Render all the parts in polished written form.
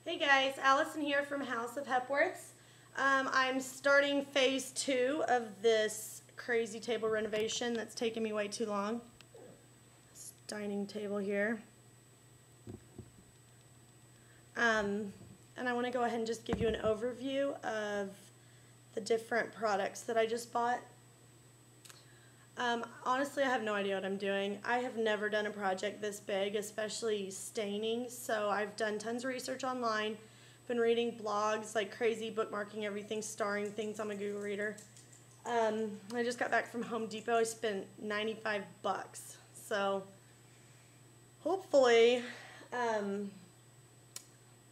Hey guys, Allison here from House of Hepworths. I'm starting phase 2 of this crazy table renovation that's taken me way too long. This dining table here. And I want to go ahead and just give you an overview of the different products that I just bought. Honestly, I have no idea what I'm doing. I have never done a project this big, especially staining, so I've done tons of research online, been reading blogs like crazy, bookmarking everything, starring things on my Google Reader. I just got back from Home Depot. I spent 95 bucks, so hopefully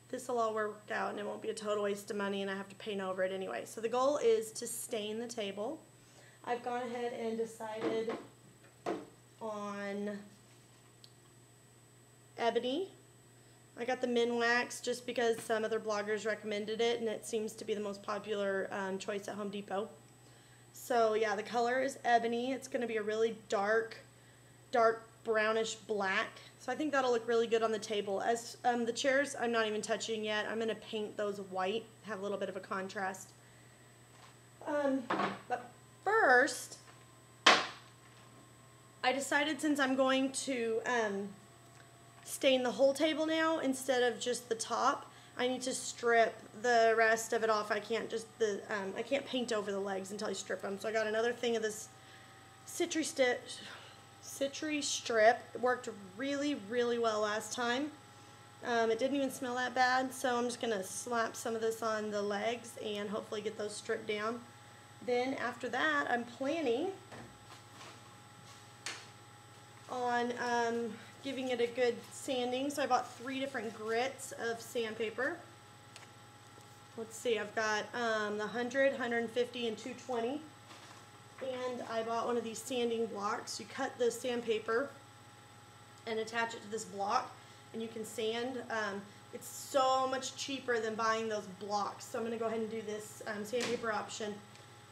this will all work out and it won't be a total waste of money and I have to paint over it anyway. So the goal is to stain the table. I've gone ahead and decided on ebony. I got the Minwax just because some other bloggers recommended it and it seems to be the most popular choice at Home Depot. So yeah, the color is ebony. It's going to be a really dark brownish black. So I think that'll look really good on the table. As the chairs, I'm not even touching yet. I'm going to paint those white, have a little bit of a contrast. But first, I decided since I'm going to stain the whole table now instead of just the top, I need to strip the rest of it off. I can't just I can't paint over the legs until I strip them. So I got another thing of this citry strip. It worked really well last time. It didn't even smell that bad, so I'm just gonna slap some of this on the legs and hopefully get those stripped down. Then after that, I'm planning on giving it a good sanding. So I bought 3 different grits of sandpaper. Let's see, I've got the 100, 150, and 220. And I bought one of these sanding blocks. You cut the sandpaper and attach it to this block, and you can sand. It's so much cheaper than buying those blocks. So I'm going to go ahead and do this sandpaper option.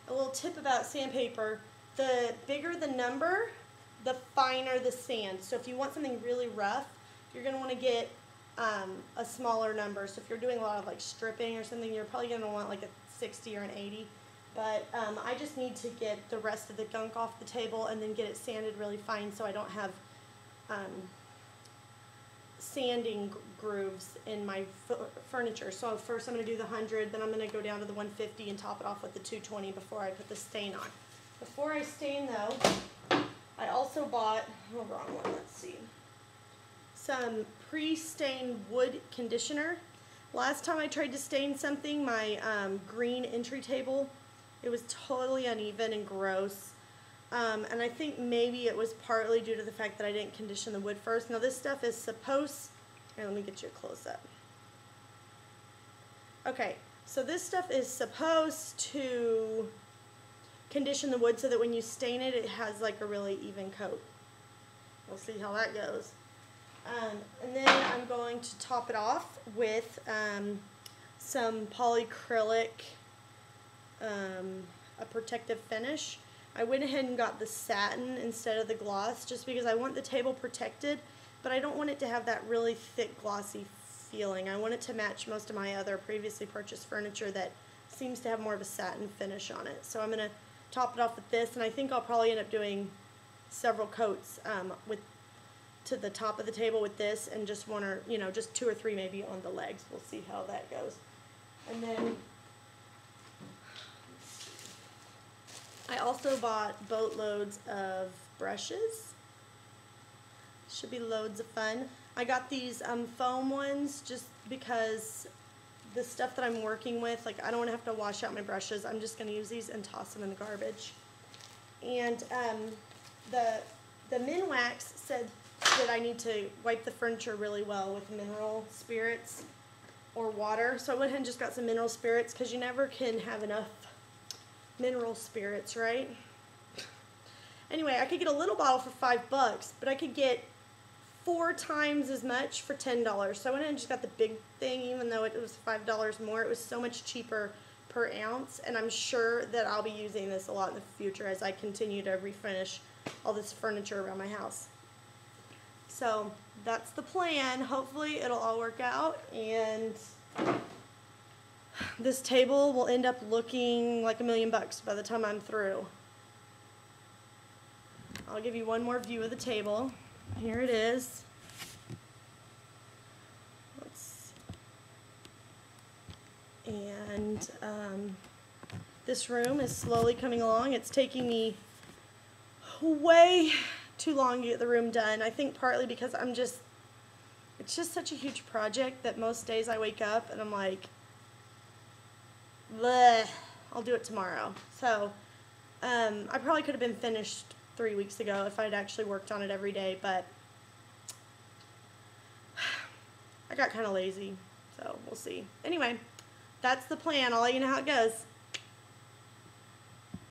A little tip about sandpaper, the bigger the number, the finer the sand. So if you want something really rough, you're going to want to get a smaller number. So if you're doing a lot of like stripping or something, you're probably going to want like a 60 or an 80. But I just need to get the rest of the gunk off the table and then get it sanded really fine so I don't have sanding grooves in my furniture. So first I'm going to do the 100, then I'm going to go down to the 150 and top it off with the 220 before I put the stain on. Before I stain though, I also bought, oh, wrong one, let's see, some pre-stained wood conditioner. Last time I tried to stain something, my green entry table, it was totally uneven and gross. And I think maybe it was partly due to the fact that I didn't condition the wood first. Now this stuff is supposed, here, let me get you a close up. Okay, so this stuff is supposed to condition the wood so that when you stain it, it has like a really even coat. We'll see how that goes. And then I'm going to top it off with some polycrylic, a protective finish. I went ahead and got the satin instead of the gloss just because I want the table protected, but I don't want it to have that really thick glossy feeling. I want it to match most of my other previously purchased furniture that seems to have more of a satin finish on it. So I'm going to top it off with this, and I think I'll probably end up doing several coats to the top of the table with this, and just one or, you know, just 2 or 3 maybe on the legs. We'll see how that goes. And then I also bought boatloads of brushes. Should be loads of fun. I got these foam ones just because the stuff that I'm working with, like I don't want to have to wash out my brushes. I'm just going to use these and toss them in the garbage. And the Minwax said that I need to wipe the furniture really well with mineral spirits or water. So I went ahead and just got some mineral spirits because you never can have enough mineral spirits, right? Anyway, I could get a little bottle for $5, but I could get 4 times as much for $10. So I went ahead and just got the big thing, even though it was $5 more. It was so much cheaper per ounce, and I'm sure that I'll be using this a lot in the future as I continue to refinish all this furniture around my house. So that's the plan. Hopefully it'll all work out, and This table will end up looking like $1 million by the time I'm through. I'll give you one more view of the table. Here it is. And this room is slowly coming along. It's taking me way too long to get the room done. I think partly because it's just such a huge project that most days I wake up and I'm like, bleh, I'll do it tomorrow. So I probably could have been finished 3 weeks ago if I'd actually worked on it every day, but I got kind of lazy, so we'll see. Anyway, that's the plan. I'll let you know how it goes.